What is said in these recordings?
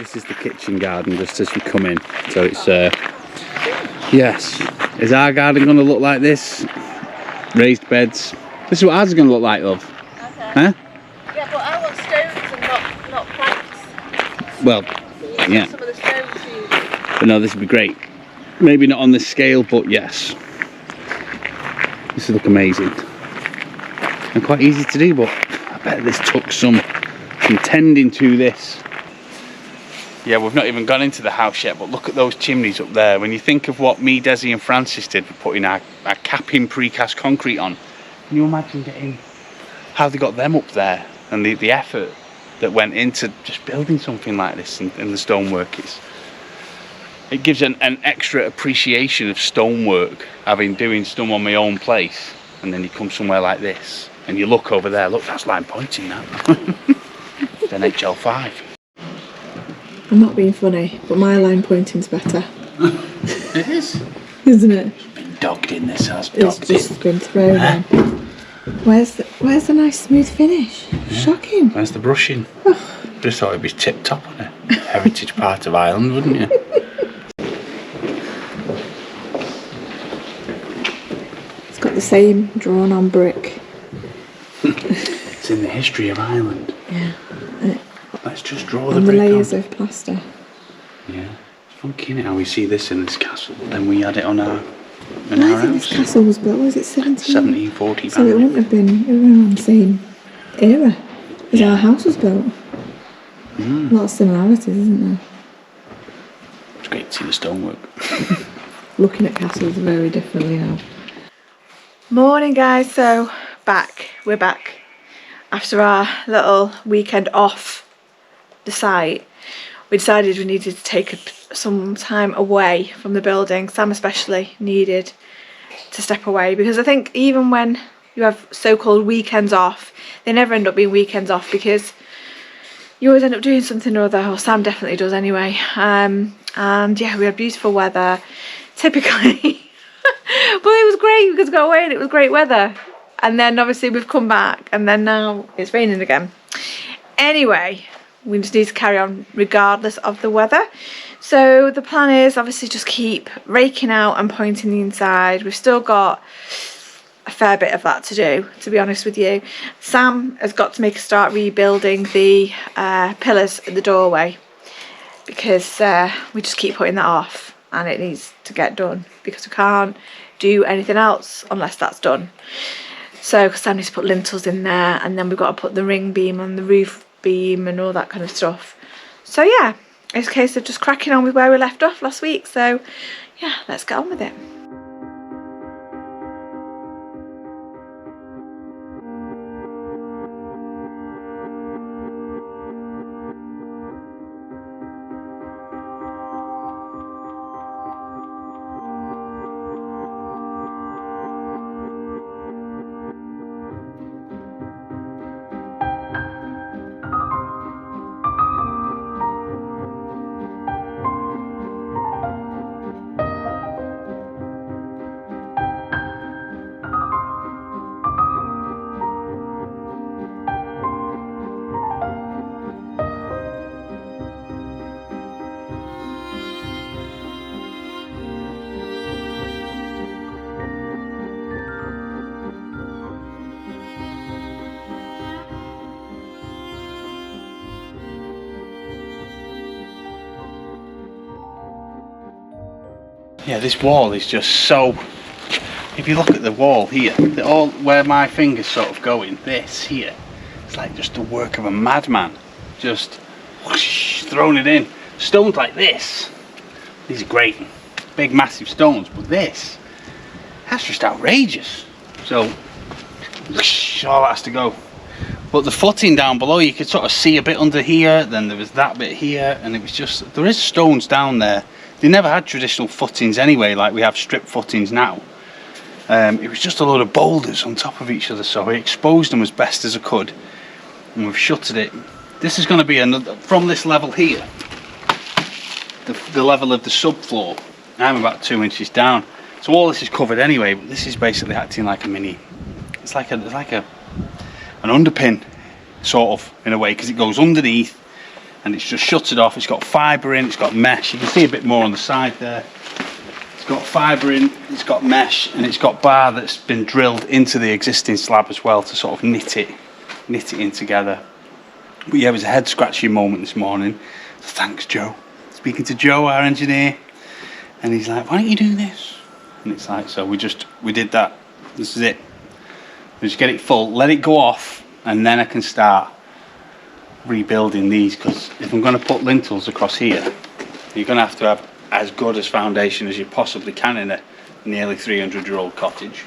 This is the kitchen garden just as we come in. So it's, yes. Is our garden going to look like this? Raised beds. This is what ours is going to look like, love. Okay. Huh? Yeah, but I want stones and not planks. Well, yeah. Some of the stones used. But no, this would be great. Maybe not on this scale, but yes. This would look amazing. And quite easy to do, but I bet this took some tending to this. Yeah, we've not even gone into the house yet, but look at those chimneys up there. When you think of what me, Desi and Francis did for putting our capping precast concrete on, can you imagine getting how they got them up there and the effort that went into just building something like this in the stonework? It gives an extra appreciation of stonework, having doing stone on my own place, and then you come somewhere like this and you look over there, look, that's line pointing now. Then HL5. I'm not being funny, but my line pointing's better. It is. Isn't it? It's been dogged in, this has. It's just been thrown in. Where's the nice smooth finish? Yeah. Shocking. Where's the brushing? Just thought it'd be tip top on a heritage part of Ireland, wouldn't you? It's got the same drawn on brick. It's in the history of Ireland. Yeah. Let's just draw and the brick layers on. of plaster. Yeah. It's funky, isn't it, how we see this in this castle, but then we had it on our I think house. this castle was built, was it 1740? So it wouldn't have been, it would have been on the same era as our house was built. A lot of similarities, isn't there? It's great to see the stonework. Looking at castles very differently now. Morning guys, so we're back after our little weekend off the site. We decided we needed to take some time away from the building. Sam especially needed to step away, because I think even when you have so-called weekends off, they never end up being weekends off, because you always end up doing something or other, or Sam definitely does anyway. And yeah, we had beautiful weather, typically. But it was great because we got away and it was great weather. And then obviously we've come back and then now it's raining again. Anyway, we just need to carry on regardless of the weather. So the plan is obviously just keep raking out and pointing the inside. We've still got a fair bit of that to do, to be honest with you. Sam has got to make a start rebuilding the pillars at the doorway, because we just keep putting that off and it needs to get done, because we can't do anything else unless that's done. So Sam needs to put lintels in there, and then we've got to put the ring beam on the roof beam and all that kind of stuff. So yeah, it's a case of just cracking on with where we left off last week. So yeah, let's get on with it. Yeah, this wall is just so, if you look at the wall here, all where my finger's sort of going, this here, it's like just the work of a madman, just whoosh, thrown it in. Stones like this, these are great, big massive stones, but this, that's just outrageous. So whoosh, all that has to go. But the footing down below, you could sort of see a bit under here, then there was that bit here, and it was just, there is stones down there. They never had traditional footings anyway, like we have strip footings now. It was just a load of boulders on top of each other, so I exposed them as best as I could, and we've shuttered it. This is going to be another, from this level here, the level of the subfloor, I'm about 2 inches down. So all this is covered anyway, but this is basically acting like a mini, it's like an underpin, sort of, in a way, because it goes underneath, and it's just shuttered off. It's got fibre in, it's got mesh. You can see a bit more on the side there. It's got fibre in, it's got mesh, and it's got bar that's been drilled into the existing slab as well to sort of knit it in together. But yeah, it was a head scratching moment this morning. So thanks, Joe. Speaking to Joe, our engineer, and he's like, why don't you do this? And it's like, so we did that. This is it. We just get it full, let it go off, and then I can start rebuilding these, because if I'm going to put lintels across here, you're going to have as good as foundation as you possibly can in a nearly 300-year-old cottage.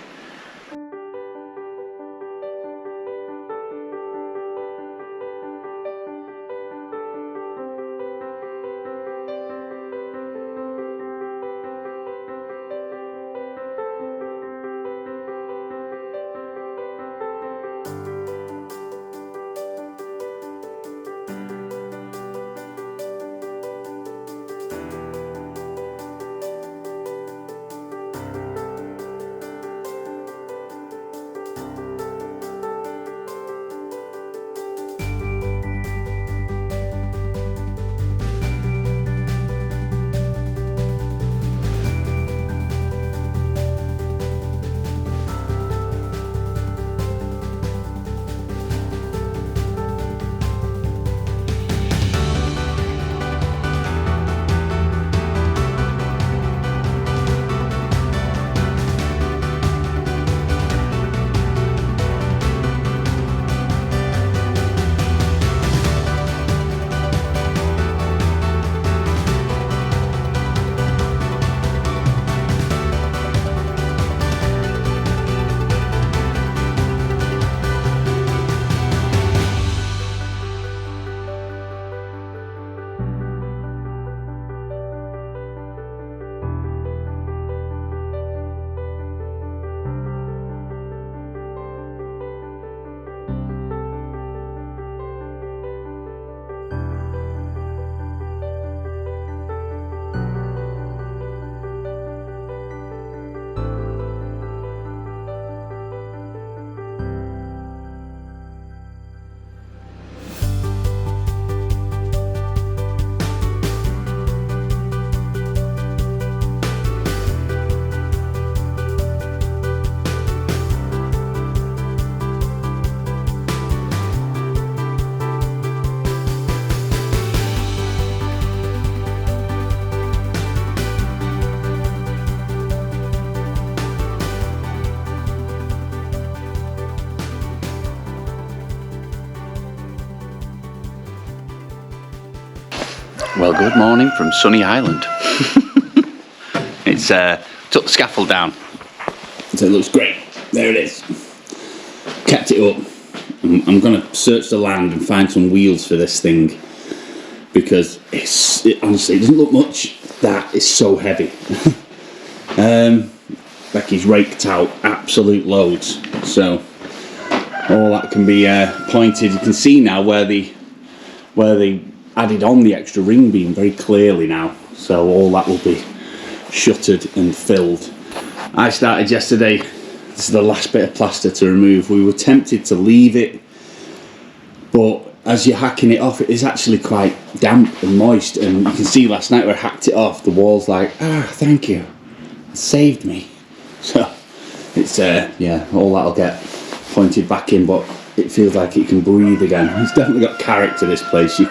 Well, good morning from sunny Ireland. It's took the scaffold down, so it looks great. There it is. Kept it up. I'm going to search the land and find some wheels for this thing, because honestly, it doesn't look much. That is so heavy. Becky's raked out absolute loads, so all that can be pointed. You can see now where they added on the extra ring beam very clearly now, so all that will be shuttered and filled. I started yesterday. This is the last bit of plaster to remove. We were tempted to leave it, but as you're hacking it off, it is actually quite damp and moist, and you can see last night where I hacked it off, the wall's like, thank you, it saved me. So it's yeah, all that'll get pointed back in, but it feels like it can breathe again. It's definitely got character, this place. You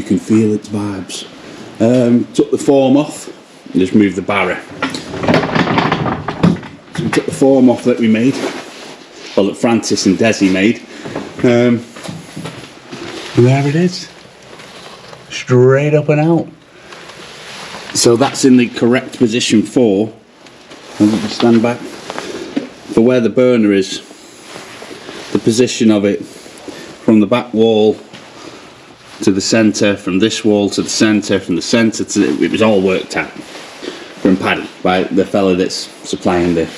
can feel its vibes. Took the form off and just moved the barrier. So we took the form off that we made, well, that Francis and Desi made. And there it is, straight up and out. So that's in the correct position for, let me just stand back, for where the burner is. The position of it from the back wall to the centre, from this wall to the centre, from the centre to it was all worked out from Paddy by the fella that's supplying the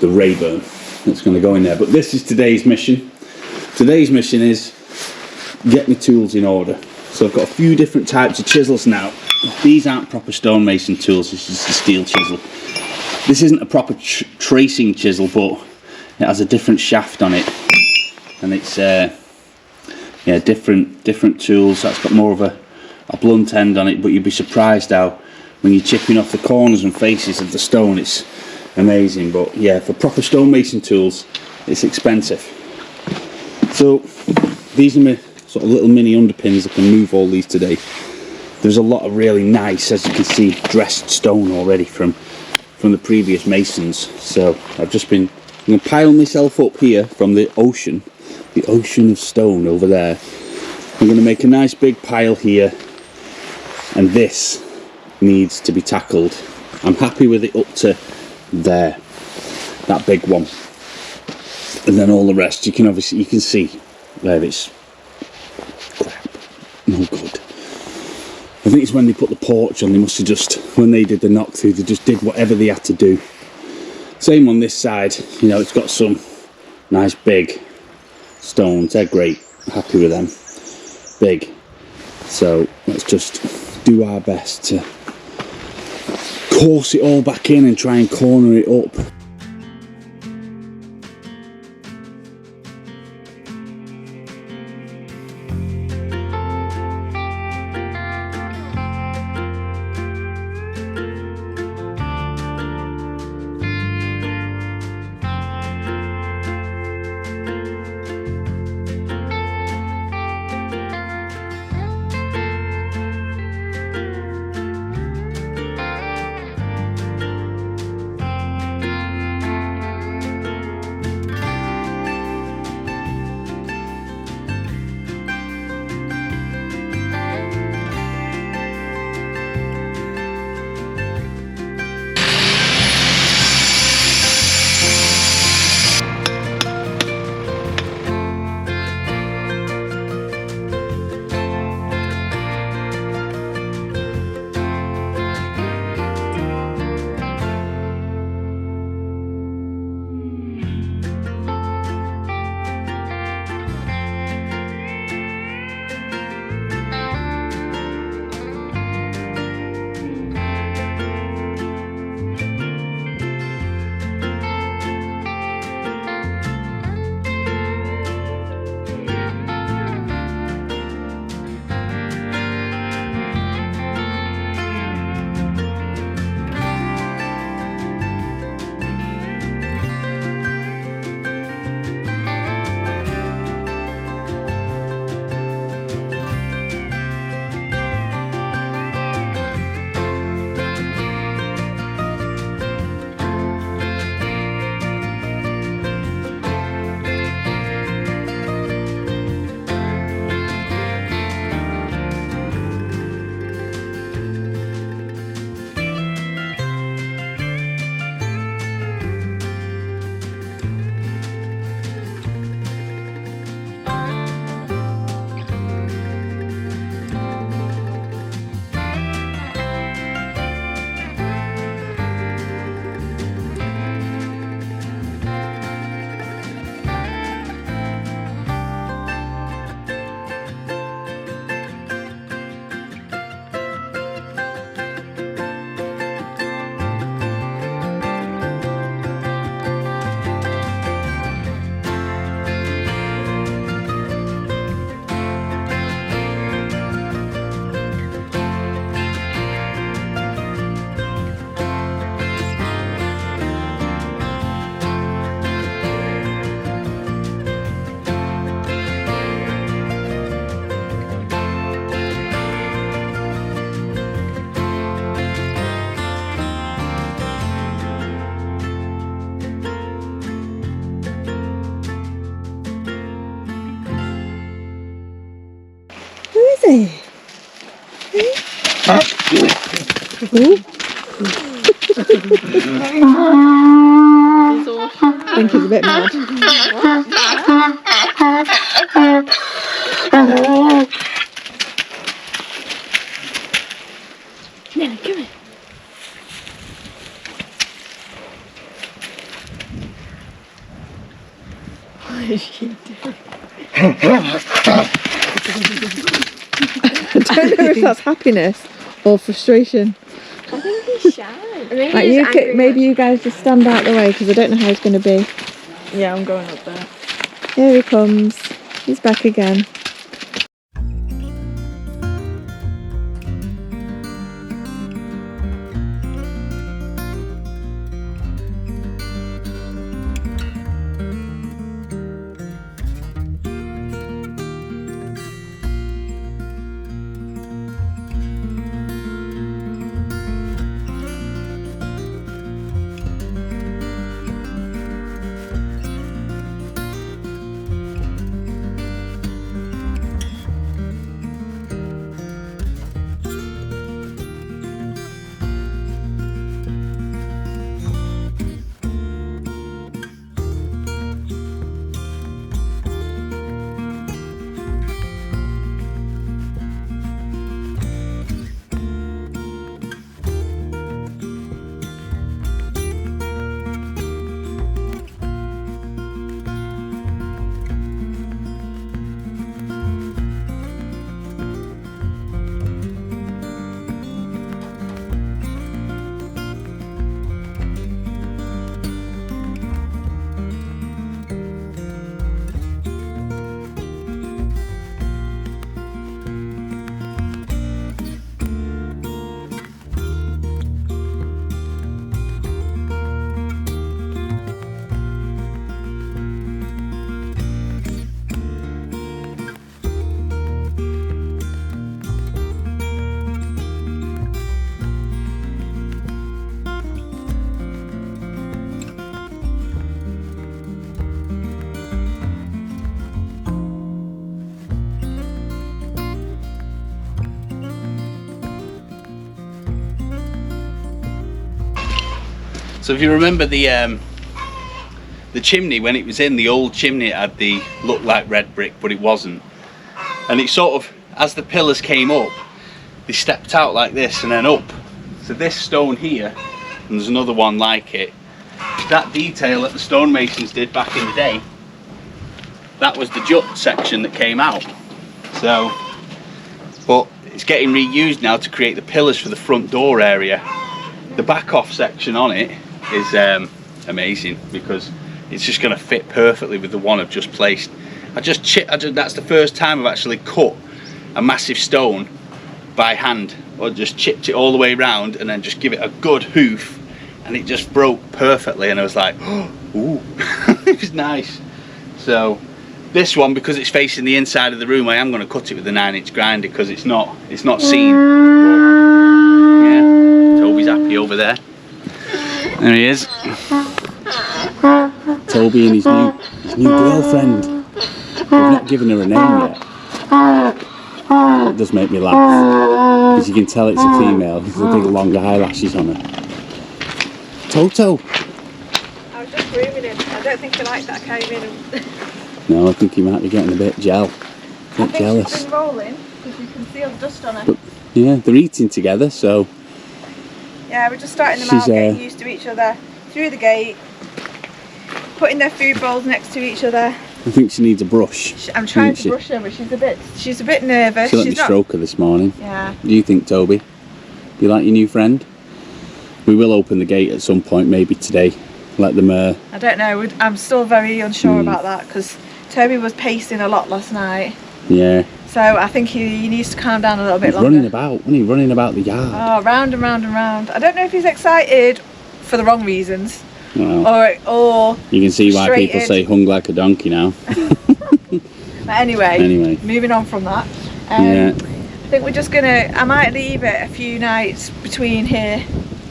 Rayburn that's going to go in there. But this is today's mission. Today's mission is get my tools in order. So I've got a few different types of chisels now. These aren't proper stonemason tools, this is just a steel chisel. This isn't a proper tracing chisel, but it has a different shaft on it, and it's yeah, different tools. That's got more of a a blunt end on it, but you'd be surprised how when you're chipping off the corners and faces of the stone, it's amazing. But yeah, for proper stonemason tools, it's expensive. So these are my sort of little mini underpins. I can move all these today. There's a lot of really nice, as you can see, dressed stone already from the previous masons. So I'm going to pile myself up here from the ocean of stone over there. I'm going to make a nice big pile here, and this needs to be tackled. I'm happy with it up to there, that big one, and then all the rest you can see where it's crap, no good. I think it's when they put the porch on, they must have just, when they did the knock through, they just did whatever they had to do. Same on this side, you know, it's got some nice big stones, they're great, happy with them, big. So let's just do our best to course it all back in and try and corner it up. is he? Ooh. I think he's a bit mad. Nelly, come here. What is she doing? I don't know if that's happiness or frustration. I think he's shy. Maybe you guys just stand out the way because I don't know how it's going to be. Yeah, I'm going up there. Here he comes. He's back again. So if you remember the chimney, when it was in, the old chimney, it had the looked like red brick, but it wasn't. And it sort of, as the pillars came up, they stepped out like this and then up. So this stone here, and there's another one like it, that detail that the stonemasons did back in the day, that was the jut section that came out. So, but it's getting reused now to create the pillars for the front door area. The back off section on it is amazing, because it's just going to fit perfectly with the one I've just placed. That's the first time I've actually cut a massive stone by hand, or just chipped it all the way around and then just give it a good hoof, and it just broke perfectly, and I was like, oh, ooh. It was nice. So this one, because it's facing the inside of the room, I am going to cut it with a 9-inch grinder, because it's not seen. But yeah, Toby's happy over there. There he is. Toby and his new girlfriend. We've not given her a name yet. It does make me laugh, because you can tell it's a female with the big longer eyelashes on her. Toto. I was just grooming him. I don't think he liked that I came in and... No, I think he might be getting a bit jealous. She's been rolling, because you can see all the dust on her. But, yeah, they're eating together, so... Yeah, we're just starting them out, getting used to each other, through the gate, putting their food bowls next to each other. I think she needs a brush. I'm trying to brush her, but she's a bit nervous. She let me stroke her this morning. Yeah. Do you think, Toby? Do you like your new friend? We will open the gate at some point, maybe today. Let them... I don't know, I'm still very unsure about that, because Toby was pacing a lot last night. Yeah. So I think he needs to calm down a little bit longer. Running about, wasn't he? Running about the yard. Oh, round and round and round. I don't know if he's excited for the wrong reasons. Well, or you can see why people say hung like a donkey now. But anyway, moving on from that. Yeah. I think we're just gonna, I might leave it a few nights between here.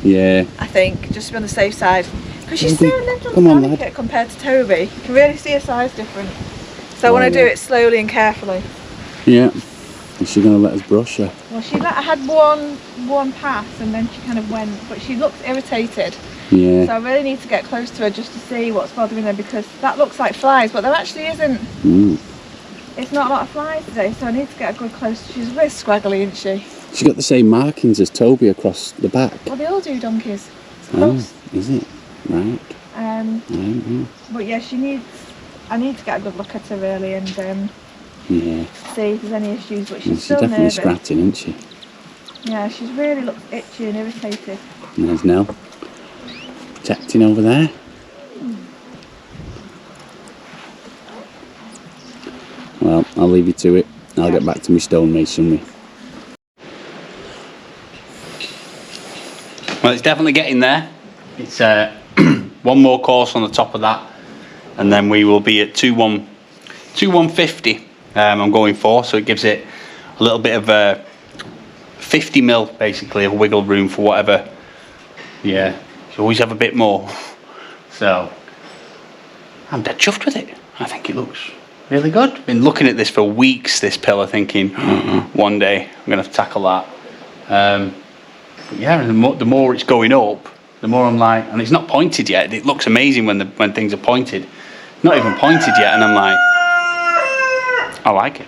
Yeah. I think, just to be on the safe side. Because she's so little and delicate compared to Toby. You can really see a size difference. So I want to do it slowly and carefully. Yeah. Is she going to let us brush her? Well, I had one pass and then she kind of went, but she looks irritated. Yeah. So I really need to get close to her just to see what's bothering her, because that looks like flies, but there actually isn't. It's not a lot of flies today, so I need to get a good close. She's a bit scraggly, isn't she? She's got the same markings as Toby across the back. Well, they all do, donkeys. It's close. Oh, is it? Right. But yeah, I need to get a good look at her really, and yeah. see if there's any issues, but she's still definitely nervous. Scratching, isn't she? Yeah, she's really looks itchy and irritated. And there's Nell. Protecting over there. Well, I'll leave you to it. I'll get back to my stonemasonry. Well, it's definitely getting there. It's one more course on the top of that, and then we will be at 2150. I'm going for, so it gives it a little bit of 50 mil basically of wiggle room for whatever. Yeah, you always have a bit more. So I'm dead chuffed with it. I think it looks really good. Been looking at this for weeks, this pillar, thinking one day I'm gonna have to tackle that. But yeah, the more it's going up, the more I'm like, and it's not pointed yet. It looks amazing when things are pointed. Not even pointed yet, and I'm like, I like it.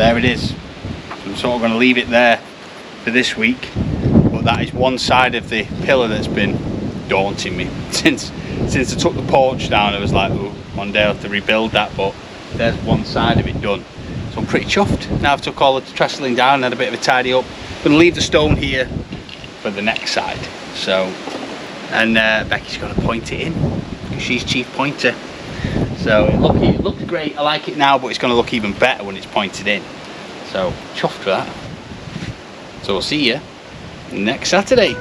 there it is. I'm sort of going to leave it there for this week, but that is one side of the pillar that's been daunting me since I took the porch down. It was like, oh, one day I'll have to rebuild that, but there's one side of it done, so I'm pretty chuffed. Now I've took all the trestling down and had a bit of a tidy up. I'm going to leave the stone here for the next side. So, and Becky's going to point it in because she's chief pointer. So it looked great. I like it now, but it's going to look even better when it's pointed in. So chuffed for that. So we'll see you next Saturday.